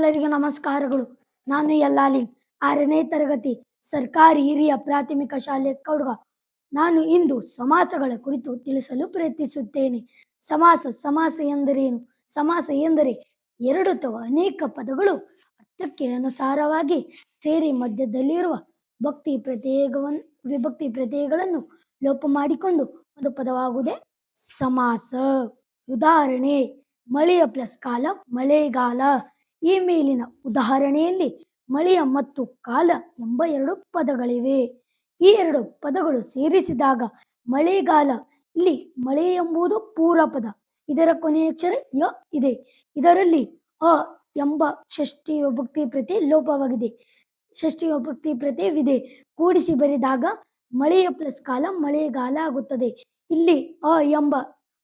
ಎಲ್ಲರಿಗೂ ನಮಸ್ಕಾರಗಳು. ನಾನು ಯಲ್ಲಾಲಿ, 6ನೇ ತರಗತಿ ಸರ್ಕಾರಿ ಹಿರಿಯ ಪ್ರಾಥಮಿಕ ಶಾಲೆ ಕೌಡ್ಗ. ನಾನು ಇಂದು ಸಮಾಸಗಳ ಕುರಿತು ತಿಳಿಸಲು ಪ್ರಯತ್ನಿಸುತ್ತೇನೆ. ಸಮಾಸ ಎಂದರೇನು? ಸಮಾಸ ಎಂದರೆ ಎರಡು ಅಥವಾ ಅನೇಕ ಪದಗಳು ಅರ್ಥಕ್ಕೆ ಅನುಸಾರವಾಗಿ ಸೇರಿ ಮಧ್ಯದಲ್ಲಿರುವ ವಿಭಕ್ತಿ ಪ್ರತ್ಯಯಗಳನ್ನು ಲೋಪ ಮಾಡಿಕೊಂಡು ಒಂದು ಪದವಾಗುವುದೇ ಸಮಾಸ. ಉದಾಹರಣೆ: ಮಳೆಯ ಪ್ಲಸ್ ಕಾಲ ಮಳೆಗಾಲ. ಈ ಮೇಲಿನ ಉದಾಹರಣೆಯಲ್ಲಿ ಮಳೆಯ ಮತ್ತು ಕಾಲ ಎಂಬ ಎರಡು ಪದಗಳಿವೆ. ಈ ಎರಡು ಪದಗಳು ಸೇರಿಸಿದಾಗ ಮಳೆಗಾಲ. ಇಲ್ಲಿ ಮಳೆ ಎಂಬುದು ಪೂರ್ವಪದ. ಇದರ ಕೊನೆಯ ಅಕ್ಷರ ಯ ಇದೆ. ಇದರಲ್ಲಿ ಅ ಎಂಬ ಷಷ್ಠಿ ವಿಭಕ್ತಿ ಪ್ರತ್ಯಯ ಲೋಪವಾಗಿದೆ. ಷಷ್ಠಿ ವಿಭಕ್ತಿ ಪ್ರತ್ಯಯವಿದೆ. ಕೂಡಿಸಿ ಬರೆದಾಗ ಮಳೆಯ ಪ್ಲಸ್ ಕಾಲ ಮಳೆಗಾಲ ಆಗುತ್ತದೆ. ಇಲ್ಲಿ ಅ ಎಂಬ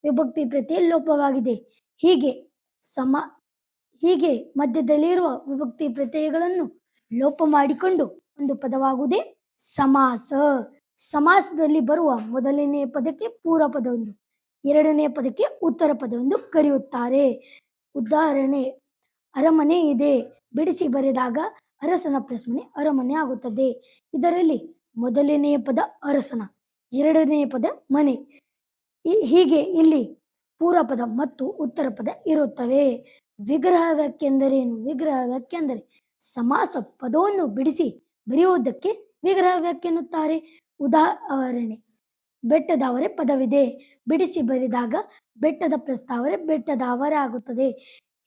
ವಿಭಕ್ತಿ ಪ್ರತ್ಯಯ ಲೋಪವಾಗಿದೆ. ಹೀಗೆ ಮಧ್ಯದಲ್ಲಿರುವ ವಿಭಕ್ತಿ ಪ್ರತ್ಯಯಗಳನ್ನು ಲೋಪ ಮಾಡಿಕೊಂಡು ಒಂದು ಪದವಾಗುವುದೇ ಸಮಾಸ. ಸಮಾಸದಲ್ಲಿ ಬರುವ ಮೊದಲನೇ ಪದಕ್ಕೆ ಪೂರ್ವ ಪದವೆಂದು, ಎರಡನೇ ಪದಕ್ಕೆ ಉತ್ತರ ಪದವೆಂದು ಕರೆಯುತ್ತಾರೆ. ಉದಾಹರಣೆ: ಅರಮನೆ ಇದೆ. ಬಿಡಿಸಿ ಬರೆದಾಗ ಅರಸನ ಪ್ಲಸ್ ಮನೆ ಅರಮನೆ ಆಗುತ್ತದೆ. ಇದರಲ್ಲಿ ಮೊದಲನೇ ಪದ ಅರಸನ, ಎರಡನೇ ಪದ ಮನೆ. ಹೀಗೆ ಇಲ್ಲಿ ಪೂರ್ವ ಪದ ಮತ್ತು ಉತ್ತರ ಪದ ಇರುತ್ತವೆ. ವಿಗ್ರಹ ವಾಕ್ಯ ಎಂದರೇನು? ವಿಗ್ರಹ ವಾಕ್ಯ ಎಂದರೆ ಸಮಾಸ ಪದವನ್ನು ಬಿಡಿಸಿ ಬರೆಯುವುದಕ್ಕೆ ವಿಗ್ರಹ ವಾಕ್ಯ ಎನ್ನುತ್ತಾರೆ. ಉದಾಹರಣೆ: ಬೆಟ್ಟದಾವರೆ ಪದವಿದೆ. ಬಿಡಿಸಿ ಬರೆದಾಗ ಬೆಟ್ಟದ ಪ್ರಸ್ತಾವರೆ ಬೆಟ್ಟದಾವರೆ ಆಗುತ್ತದೆ.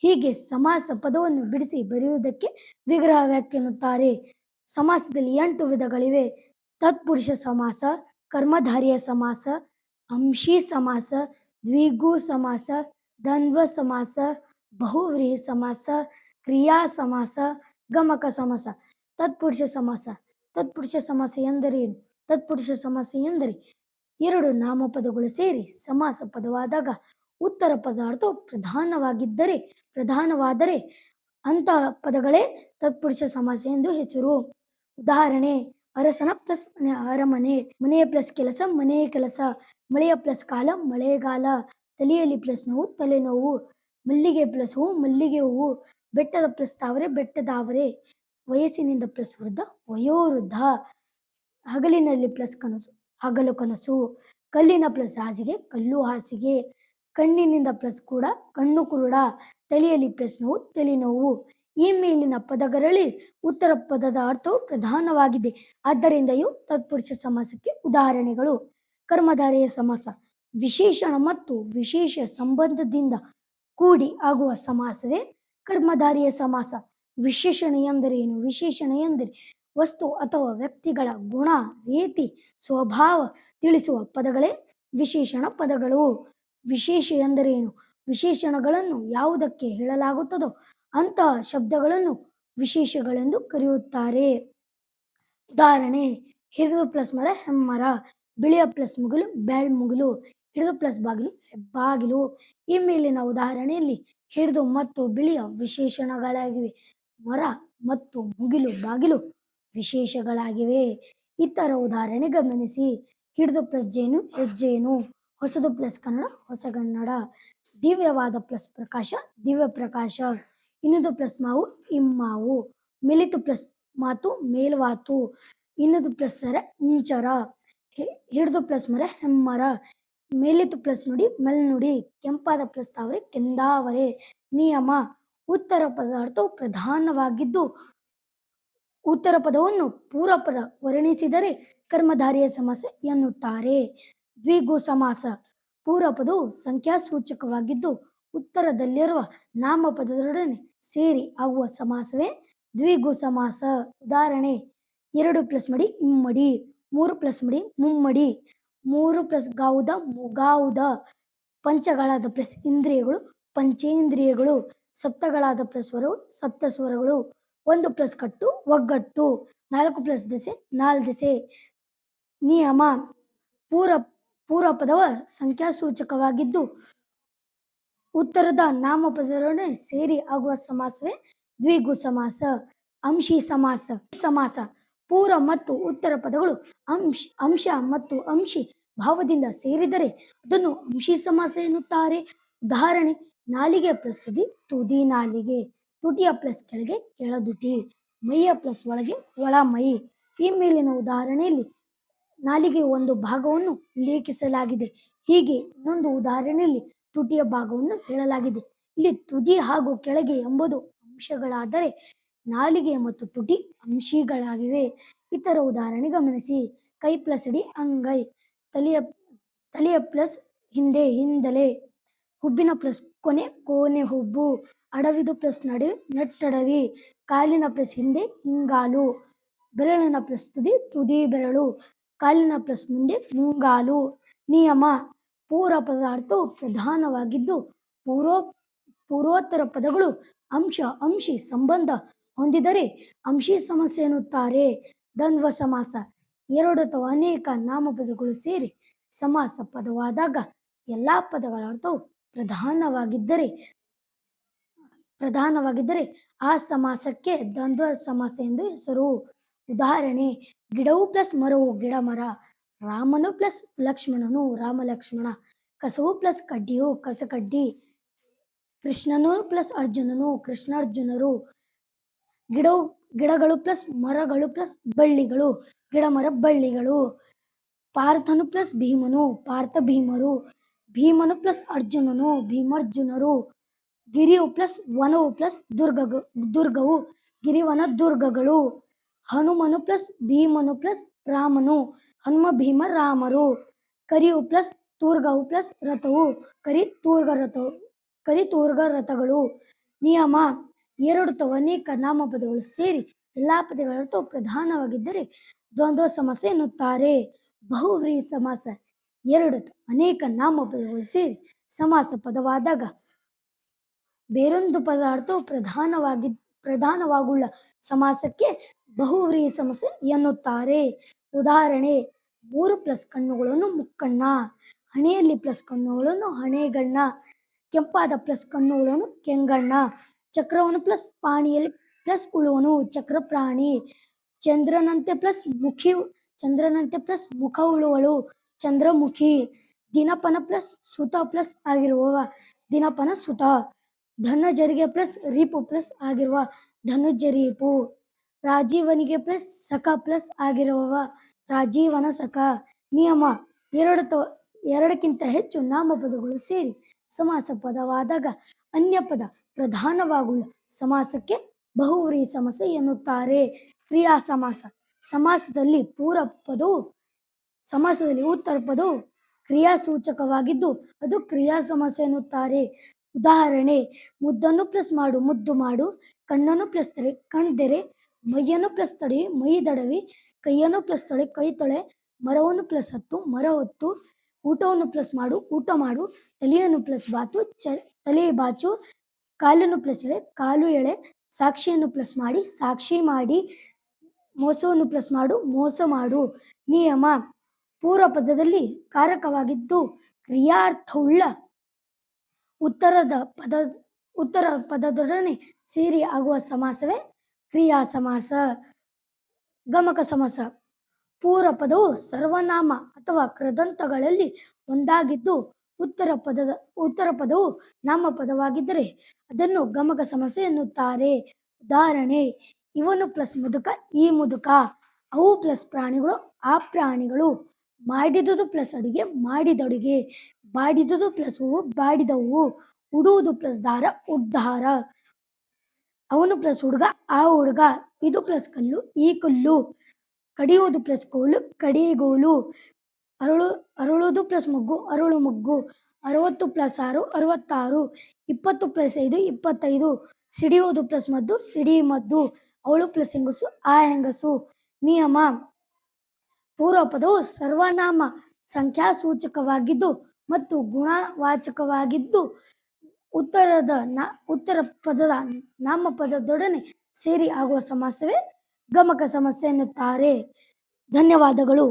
ಹೀಗೆ ಸಮಾಸ ಪದವನ್ನು ಬಿಡಿಸಿ ಬರೆಯುವುದಕ್ಕೆ ವಿಗ್ರಹ ವಾಕ್ಯ ಎನ್ನುತ್ತಾರೆ. ಸಮಾಸದಲ್ಲಿ 8 ವಿಧಗಳಿವೆ. ತತ್ಪುರುಷ ಸಮಾಸ, ಕರ್ಮಧಾರಯ ಸಮಾಸ, ಅಂಶಿ ಸಮಾಸ, ದ್ವಿಗು ಸಮಾಸ, ದ್ವಂದ್ವ ಸಮಾಸ, ಬಹುವ್ರೀಹಿ ಸಮಾಸ, ಕ್ರಿಯಾ ಸಮಾಸ, ಗಮಕ ಸಮಾಸ. ತತ್ಪುರುಷ ಸಮಾಸ ಎಂದರೇನು? ತತ್ಪುರುಷ ಸಮಾಸ ಎಂದರೆ ಎರಡು ನಾಮಪದಗಳು ಸೇರಿ ಸಮಾಸ ಪದವಾದಾಗ ಉತ್ತರ ಪದ ಅರ್ಥವು ಪ್ರಧಾನವಾದರೆ ಅಂತಹ ಪದಗಳೇ ತತ್ಪುರುಷ ಸಮಾಸ ಎಂದು ಹೆಸರು. ಉದಾಹರಣೆ: ಅರಸನ ಪ್ಲಸ್ ಮನೆ ಅರಮನೆ, ಮನೆಯ ಪ್ಲಸ್ ಕೆಲಸ ಮನೆಯ ಕೆಲಸ, ಮಳೆಯ ಪ್ಲಸ್ ಕಾಲ ಮಳೆಗಾಲ, ತಲೆಯಲ್ಲಿ ಪ್ಲಸ್ ನೋವು ತಲೆನೋವು, ಮಲ್ಲಿಗೆ ಪ್ಲಸ್ ಹೂವು ಮಲ್ಲಿಗೆ ಹೂವು, ಬೆಟ್ಟದ ಪ್ರಸ್ತಾವರೆ ಬೆಟ್ಟದಾವರೆ, ವಯಸ್ಸಿನಿಂದ ಪ್ಲಸ್ ವೃದ್ಧ ವಯೋವೃದ್ಧ, ಹಗಲಿನಲ್ಲಿ ಪ್ಲಸ್ ಕನಸು ಹಗಲು ಕನಸು, ಕಲ್ಲಿನ ಪ್ಲಸ್ ಹಾಸಿಗೆ ಕಲ್ಲು ಹಾಸಿಗೆ, ಕಣ್ಣಿನಿಂದ ಪ್ಲಸ್ ಕೂಡ ಕಣ್ಣು ಕುರುಡ, ತಲೆಯಲ್ಲಿ ಪ್ಲಸ್ ನೋವು ತಲೆನೋವು. ಈ ಮೇಲಿನ ಪದಗಳಲ್ಲಿ ಉತ್ತರ ಪದದ ಅರ್ಥವು ಪ್ರಧಾನವಾಗಿದೆ. ಆದ್ದರಿಂದ ಇವು ತತ್ಪುರುಷ ಸಮಾಸಕ್ಕೆ ಉದಾಹರಣೆಗಳು. ಕರ್ಮಧಾರಯ ಸಮಾಸ ವಿಶೇಷಣ ಮತ್ತು ವಿಶೇಷ ಸಂಬಂಧದಿಂದ ಕೂಡಿ ಆಗುವ ಸಮಾಸವೇ ಕರ್ಮಧಾರಯ ಸಮಾಸ. ವಿಶೇಷಣ ಎಂದರೇನು? ವಿಶೇಷಣ ಎಂದರೆ ವಸ್ತು ಅಥವಾ ವ್ಯಕ್ತಿಗಳ ಗುಣ, ರೀತಿ, ಸ್ವಭಾವ ತಿಳಿಸುವ ಪದಗಳೇ ವಿಶೇಷಣ ಪದಗಳು. ವಿಶೇಷ ಎಂದರೇನು? ವಿಶೇಷಣಗಳನ್ನು ಯಾವುದಕ್ಕೆ ಹೇಳಲಾಗುತ್ತದೋ ಅಂತಹ ಶಬ್ದಗಳನ್ನು ವಿಶೇಷಗಳೆಂದು ಕರೆಯುತ್ತಾರೆ. ಉದಾಹರಣೆ: ಹಿರಿದು ಪ್ಲಸ್ ಮರ ಹೆಮ್ಮರ, ಬಿಳಿಯ ಪ್ಲಸ್ ಮುಗಿಲು ಬೆಳ್ಮುಗಿಲು, ಹಿಡಿದು ಪ್ಲಸ್ ಬಾಗಿಲು ಹೆಬ್ಬಾಗಿಲು. ಈ ಮೇಲಿನ ಉದಾಹರಣೆಯಲ್ಲಿ ಹಿಡಿದು ಮತ್ತು ಬಿಳಿಯ ವಿಶೇಷಣಗಳಾಗಿವೆ. ಮರ ಮತ್ತು ಮುಗಿಲು ಬಾಗಿಲು ವಿಶೇಷಗಳಾಗಿವೆ. ಇತರ ಉದಾಹರಣೆ ಗಮನಿಸಿ. ಹಿಡಿದು ಪ್ಲಸ್ ಜೇನು ಹೆಜ್ಜೇನು, ಹೊಸದು ಪ್ಲಸ್ ಕನ್ನಡ ಹೊಸಗನ್ನಡ, ದಿವ್ಯವಾದ ಪ್ಲಸ್ ಪ್ರಕಾಶ ದಿವ್ಯ ಪ್ರಕಾಶ, ಇನ್ನದು ಪ್ಲಸ್ ಮಾವು ಇಮ್ಮಾವು, ಮೆಲಿತು ಪ್ಲಸ್ ಮಾತು ಮೇಲ್ವಾತು, ಇನ್ನದು ಪ್ಲಸ್ ಸರ ಇಂಚರ, ಹಿಡಿದು ಪ್ಲಸ್ ಮರ ಹೆಮ್ಮರ, ಮೇಲಿತು ಪ್ಲಸ್ ನುಡಿ ಮೆಲ್ನುಡಿ, ಕೆಂಪಾದ ಪ್ಲಸ್ ತಾವರೆ ಕೆಂದಾವರೆ. ನಿಯಮ: ಉತ್ತರ ಪದದ ಅರ್ಥವು ಪ್ರಧಾನವಾಗಿದ್ದು ಉತ್ತರ ಪದವನ್ನು ಪೂರ್ವ ಪದ ವರ್ಣಿಸಿದರೆ ಕರ್ಮಧಾರಯ ಸಮಾಸ ಎನ್ನುತ್ತಾರೆ. ದ್ವಿಗು ಸಮಾಸ ಪೂರ್ವ ಪದವು ಸಂಖ್ಯಾಸೂಚಕವಾಗಿದ್ದು ಉತ್ತರದಲ್ಲಿರುವ ನಾಮಪದದೊಡನೆ ಸೇರಿ ಆಗುವ ಸಮಾಸವೇ ದ್ವಿಗು ಸಮಾಸ. ಉದಾಹರಣೆ: 2 ಪ್ಲಸ್ ಮಡಿ ಇಮ್ಮಡಿ, 3 ಪ್ಲಸ್ ಮಡಿ ಮುಮ್ಮಡಿ, 3 ಪ್ಲಸ್ ಗಾವುದ ಮುಗಾವುದ, ಪಂಚಗಳಾದ ಪ್ಲಸ್ ಇಂದ್ರಿಯಗಳು ಪಂಚೇಂದ್ರಿಯಗಳು, ಸಪ್ತಗಳಾದ ಪ್ಲಸ್ ಸ್ವರಗಳು ಸಪ್ತಸ್ವರಗಳು, 1 ಪ್ಲಸ್ ಕಟ್ಟು ಒಗ್ಗಟ್ಟು, 4 ಪ್ಲಸ್ ದೆಸೆ ನಾಲ್ದೆಸೆ. ನಿಯಮ: ಪೂರ್ವ ಪದವ ಸಂಖ್ಯಾಸೂಚಕವಾಗಿದ್ದು ಉತ್ತರದ ನಾಮಪದದೊಡನೆ ಸೇರಿ ಆಗುವ ಸಮಾಸವೇ ದ್ವಿಗು ಸಮಾಸ. ಅಂಶಿ ಸಮಾಸ ಪೂರ್ವ ಮತ್ತು ಉತ್ತರ ಪದಗಳು ಅಂಶ ಮತ್ತು ಅಂಶಿ ಭಾವದಿಂದ ಸೇರಿದರೆ ಅದನ್ನು ಅಂಶಿ ಸಮಾಸ ಎನ್ನುತ್ತಾರೆ. ಉದಾಹರಣೆ: ನಾಲಿಗೆ ಪ್ಲಸ್ ತುದಿ ತುದಿ ನಾಲಿಗೆ, ತುಟಿಯ ಪ್ಲಸ್ ಕೆಳಗೆ ಕೆಳದುಟಿ, ಮೈಯ ಪ್ಲಸ್ ಒಳಗೆ ಒಳ ಮೈ. ಈ ಮೇಲಿನ ಉದಾಹರಣೆಯಲ್ಲಿ ನಾಲಿಗೆಯ ಒಂದು ಭಾಗವನ್ನು ಉಲ್ಲೇಖಿಸಲಾಗಿದೆ. ಹೀಗೆ ಇನ್ನೊಂದು ಉದಾಹರಣೆಯಲ್ಲಿ ತುಟಿಯ ಭಾಗವನ್ನು ಹೇಳಲಾಗಿದೆ. ಇಲ್ಲಿ ತುದಿ ಹಾಗೂ ಕೆಳಗೆ ಎಂಬುದು ಅಂಶಗಳಾದರೆ ನಾಲಿಗೆ ಮತ್ತು ತುಟಿ ಅಂಶಿಗಳಾಗಿವೆ. ಇತರ ಉದಾಹರಣೆ ಗಮನಿಸಿ. ಕೈ ಪ್ಲಸ್ ಅಡಿ ಅಂಗೈ, ತಲೆಯ ಪ್ಲಸ್ ಹಿಂದೆ ಹಿಂದಲೆ, ಹುಬ್ಬಿನ ಪ್ಲಸ್ ಕೊನೆ ಕೋನೆ ಹುಬ್ಬು, ಅಡವಿದು ಪ್ಲಸ್ ನಟ್ಟಡವಿ, ಕಾಲಿನ ಪ್ಲಸ್ ಹಿಂದೆ ಹಿಂಗಾಲು, ಬೆರಳಿನ ಪ್ಲಸ್ ತುದಿ ತುದಿ ಬೆರಳು, ಕಾಲಿನ ಪ್ಲಸ್ ಮುಂದೆ ಮುಂಗಾಲು. ನಿಯಮ: ಪೂರ್ವ ಪದದ ಅರ್ಥವು ಪ್ರಧಾನವಾಗಿದ್ದು ಪೂರ್ವೋತ್ತರ ಪದಗಳು ಅಂಶ ಅಂಶಿ ಸಂಬಂಧ ಹೊಂದಿದರೆ ಅಂಶಿ ಸಮಾಸ ಎನ್ನುತ್ತಾರೆ. ದ್ವಂದ್ವ ಸಮಾಸ: ಎರಡು ಅಥವಾ ಅನೇಕ ನಾಮಪದಗಳು ಸೇರಿ ಸಮಾಸ ಪದವಾದಾಗ ಎಲ್ಲಾ ಪದಗಳ ಅರ್ಥವು ಪ್ರಧಾನವಾಗಿದ್ದರೆ ಆ ಸಮಾಸಕ್ಕೆ ದ್ವಂದ್ವ ಸಮಾಸ ಎಂದು ಹೆಸರು. ಉದಾಹರಣೆ: ಗಿಡವು ಪ್ಲಸ್ ಮರವು ಗಿಡ ಮರ, ರಾಮನು ಪ್ಲಸ್ ಲಕ್ಷ್ಮಣನು ರಾಮ ಲಕ್ಷ್ಮಣ, ಕಸವು ಪ್ಲಸ್ ಕಡ್ಡಿಯು ಕಸ ಕಡ್ಡಿ, ಕೃಷ್ಣನು ಪ್ಲಸ್ ಅರ್ಜುನನು ಕೃಷ್ಣ ಅರ್ಜುನರು, ಗಿಡಗಳು ಪ್ಲಸ್ ಮರಗಳು ಪ್ಲಸ್ ಬಳ್ಳಿಗಳು ಗಿಡ ಮರ ಬಳ್ಳಿಗಳು, ಪಾರ್ಥನು ಪ್ಲಸ್ ಭೀಮನು ಪಾರ್ಥ ಭೀಮರು, ಭೀಮನು ಪ್ಲಸ್ ಅರ್ಜುನನು ಭೀಮಾರ್ಜುನರು, ಗಿರಿಯು ಪ್ಲಸ್ ವನವು ಪ್ಲಸ್ ದುರ್ಗವು ಗಿರಿವನ ದುರ್ಗಗಳು, ಹನುಮನು ಪ್ಲಸ್ ಭೀಮನು ಪ್ಲಸ್ ರಾಮನು ಹನುಮ ಭೀಮ ರಾಮರು, ಕರಿಯು ಪ್ಲಸ್ ತೂರ್ಗವು ಪ್ಲಸ್ ರಥವು ಕರಿ ತೂರ್ಗ ರಥಗಳು. ನಿಯಮ: ಎರಡು ಅಥವಾ ಅನೇಕ ನಾಮಪದಗಳು ಸೇರಿ ಎಲ್ಲಾ ಪದಗಳ ಅರ್ಥವು ಪ್ರಧಾನವಾಗಿದ್ದರೆ ದ್ವಂದ್ವ ಸಮಾಸ ಎನ್ನುತ್ತಾರೆ. ಬಹುವ್ರೀಹಿ ಸಮಾಸ: ಎರಡು ಅನೇಕ ನಾಮಪದಗಳು ಸೇರಿ ಸಮಾಸ ಪದವಾದಾಗ ಬೇರೊಂದು ಪದದ ಅರ್ಥವು ಪ್ರಧಾನವಾಗುಳ್ಳ ಸಮಾಸಕ್ಕೆ ಬಹುವ್ರೀಹಿ ಸಮಾಸ ಎನ್ನುತ್ತಾರೆ. ಉದಾಹರಣೆ: ಮೂರು ಪ್ಲಸ್ ಕಣ್ಣುಗಳನ್ನು ಮುಕ್ಕಣ್ಣ, ಹಣೆಯಲ್ಲಿ ಪ್ಲಸ್ ಕಣ್ಣುಗಳನ್ನು ಹಣೆಗಣ್ಣ, ಕೆಂಪಾದ ಪ್ಲಸ್ ಕಣ್ಣುಗಳನ್ನು ಕೆಂಗಣ್ಣ, ಚಕ್ರವನ್ನು ಪ್ಲಸ್ ಪಾಣಿಯಲ್ಲಿ ಪ್ಲಸ್ ಉಳುವನು ಚಕ್ರಪ್ರಾಣಿ, ಚಂದ್ರನಂತೆ ಪ್ಲಸ್ ಮುಖ ಉಳುವಳು ಚಂದ್ರಮುಖಿ, ದಿನಪನ ಪ್ಲಸ್ ಸುತ ಪ್ಲಸ್ ಆಗಿರುವವ ದಿನಪನ ಸುತ, ಧನುಜರಿಗೆ ಪ್ಲಸ್ ರೀಪು ಪ್ಲಸ್ ಆಗಿರುವ ಧನುಜರೀಪು, ರಾಜೀವನಿಗೆ ಪ್ಲಸ್ ಸಖ ಪ್ಲಸ್ ಆಗಿರುವವ ರಾಜೀವನ ಸಖ. ನಿಯಮ: ಎರಡಕ್ಕಿಂತ ಹೆಚ್ಚು ನಾಮಪದಗಳು ಸೇರಿ ಸಮಾಸ ಪದವಾದಾಗ ಅನ್ಯ ಪದ ಪ್ರಧಾನವಾಗುಳ್ಳ ಸಮಾಸಕ್ಕೆ ಬಹುವ್ರೀಹಿ ಸಮಾಸ ಎನ್ನುತ್ತಾರೆ. ಕ್ರಿಯಾ ಸಮಾಸ: ಸಮಾಸದಲ್ಲಿ ಉತ್ತರ ಪದವು ಕ್ರಿಯಾಸೂಚಕವಾಗಿದ್ದು ಅದು ಕ್ರಿಯಾ ಸಮಾಸ ಎನ್ನುತ್ತಾರೆ. ಉದಾಹರಣೆ: ಮುದ್ದನ್ನು ಪ್ಲಸ್ ಮಾಡು ಮುದ್ದು ಮಾಡು, ಕಣ್ಣನ್ನು ಪ್ಲಸ್ ತೆರೆ ಕಣ್ದೆರೆ, ಮೈಯನ್ನು ಪ್ಲಸ್ ತಡಿ ಮೈ ದಡವಿ, ಕೈಯನ್ನು ಪ್ಲಸ್ ತೊಳೆ ಕೈ ತೊಳೆ, ಮರವನ್ನು ಪ್ಲಸ್ ಹತ್ತು ಮರ ಹೊತ್ತು, ಊಟವನ್ನು ಪ್ಲಸ್ ಮಾಡು ಊಟ ಮಾಡು, ತಲೆಯನ್ನು ಪ್ಲಸ್ ಬಾತು ತಲೆ ಬಾಚು, ಕಾಲನ್ನು ಪ್ಲಸ್ ಎಳೆ ಕಾಲು ಎಳೆ, ಸಾಕ್ಷಿಯನ್ನು ಪ್ಲಸ್ ಮಾಡಿ ಸಾಕ್ಷಿ ಮಾಡಿ, ಮೋಸವನ್ನು ಪ್ಲಸ್ ಮಾಡು ಮೋಸ ಮಾಡು. ನಿಯಮ: ಪೂರ್ವ ಪದದಲ್ಲಿ ಕಾರಕವಾಗಿದ್ದು ಕ್ರಿಯಾರ್ಥವುಳ್ಳ ಉತ್ತರ ಪದದೊಡನೆ ಸೇರಿ ಆಗುವ ಸಮಾಸವೇ ಕ್ರಿಯಾ ಸಮಾಸ. ಗಮಕ ಸಮಾಸ: ಪೂರ್ವ ಪದವು ಸರ್ವನಾಮ ಅಥವಾ ಕೃದಂತಗಳಲ್ಲಿ ಒಂದಾಗಿದ್ದು ಉತ್ತರ ಪದವು ನಾಮಪದವಾಗಿದ್ದರೆ ಅದನ್ನು ಗಮಕ ಸಮಾಸ ಎನ್ನುತ್ತಾರೆ. ಉದಾಹರಣೆ: ಇವನು ಪ್ಲಸ್ ಮುದುಕ ಈ ಮುದುಕ, ಅವು ಪ್ಲಸ್ ಪ್ರಾಣಿಗಳು ಆ ಪ್ರಾಣಿಗಳು, ಮಾಡಿದುದು ಪ್ಲಸ್ ಅಡುಗೆ ಮಾಡಿದಡುಗೆ, ಬಾಡಿದುದು ಪ್ಲಸ್ ಹೂವು ಬಾಡಿದ ಹೂವು, ಉಡುವುದು ಪ್ಲಸ್ ದಾರ ಉಡ್ದಾರ, ಅವನು ಪ್ಲಸ್ ಹುಡುಗ ಆ ಹುಡುಗ, ಇದು ಪ್ಲಸ್ ಕಲ್ಲು ಈ ಕಲ್ಲು, ಕಡಿಯುವುದು ಪ್ಲಸ್ ಕೋಲು ಕಡಿಗೋಲು, ಅರಳುವುದು ಪ್ಲಸ್ ಮೊಗ್ಗು ಅರಳು ಮೊಗ್ಗು, 60 ಪ್ಲಸ್ 6 66, 20 ಪ್ಲಸ್ 5 25, ಸಿಡಿಯುವುದು ಪ್ಲಸ್ ಮದ್ದು ಸಿಡಿ ಮದ್ದು, ಅವಳು ಪ್ಲಸ್ ಹೆಂಗಸು ಆ ಹೆಂಗಸು. ನಿಯಮ: ಪೂರ್ವ ಪದವು ಸರ್ವನಾಮ ಸಂಖ್ಯಾಸೂಚಕವಾಗಿದ್ದು ಮತ್ತು ಗುಣವಾಚಕವಾಗಿದ್ದು ಉತ್ತರ ಪದದ ನಾಮಪದದೊಡನೆ ಸೇರಿ ಆಗುವ ಸಮಾಸವೇ ಗಮಕ ಸಮಾಸ ಎನ್ನುತ್ತಾರೆ. ಧನ್ಯವಾದಗಳು.